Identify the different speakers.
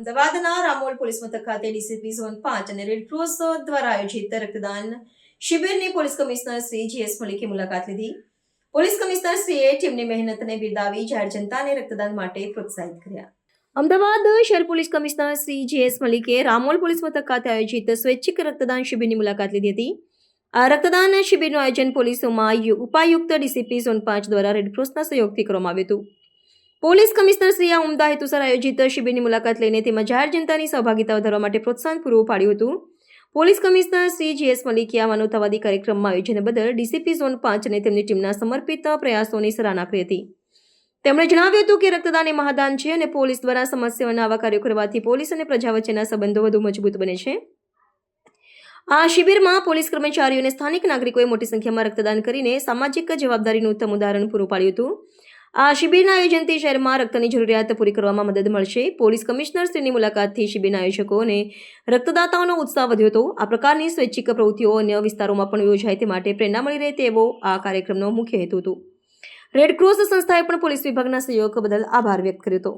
Speaker 1: અમદાવાદના રામોલ પોલીસ મથક ખાતે ડીસીપી ઝોન 5 અને રેડક્રોસ દ્વારા આયોજિત રક્તદાન શિબિરની પોલીસ કમિશનર શ્રી જીએસ મલિકે મુલાકાત લીધી. પોલીસ કમિશનર શ્રીએ ટીમની મહેનતને બિરદાવી જાહેર જનતાને રક્તદાન માટે પ્રોત્સાહિત કર્યા. અમદાવાદ શહેર પોલીસ કમિશનર શ્રી જીએસ મલિકે રામોલ પોલીસ મથક ખાતે આયોજિત સ્વૈચ્છિક રક્તદાન શિબિરની મુલાકાત લીધી હતી. આ રક્તદાન શિબિરનું આયોજન પોલીસમાં ઉપાયુક્ત ડીસીપી ઝોન 5 દ્વારા રેડક્રોસના સહયોગથી કરવામાં આવ્યું હતું. પોલીસ કમિશનર શ્રીએ આ ઉમદા હેતુસર આયોજિત શિબિરની મુલાકાત લઈને તેમાં જાહેર જનતાની સહભાગિતા વધારવા માટે પ્રોત્સાહન પૂરું પાડ્યું હતું. પોલીસ કમિશનર શ્રી જીએસ મલિકે આ માનવતાવાદી કાર્યક્રમમાં આયોજન બદલ ડીસીપી ઝોન 5 અને તેમની ટીમના સમર્પિત પ્રયાસોની સરાહના કરી હતી. તેમણે જણાવ્યું હતું કે રક્તદાન એ મહાદાન છે અને પોલીસ દ્વારા સમસ્યાઓના આવા કાર્યો કરવાથી પોલીસ અને પ્રજા વચ્ચેના સંબંધો વધુ મજબૂત બને છે. આ શિબિરમાં પોલીસ કર્મચારીઓ અને સ્થાનિક નાગરિકોએ મોટી સંખ્યામાં રક્તદાન કરીને સામાજિક જવાબદારીનું ઉત્તમ ઉદાહરણ પૂરું પાડ્યું હતું. આ શિબિરના આયોજનથી શહેરમાં રક્તની જરૂરિયાત પૂરી કરવામાં મદદ મળશે. પોલીસ કમિશનર શ્રીની મુલાકાતથી શિબિરના આયોજકો અને રક્તદાતાઓનો ઉત્સાહ વધ્યો હતો. આ પ્રકારની સ્વૈચ્છિક પ્રવૃત્તિઓ અન્ય વિસ્તારોમાં પણ યોજાય તે માટે પ્રેરણા મળી રહે તેવો આ કાર્યક્રમનો મુખ્ય હેતુ હતો. રેડક્રોસ સંસ્થાએ પણ પોલીસ વિભાગના સહયોગ બદલ આભાર વ્યક્ત કર્યો હતો.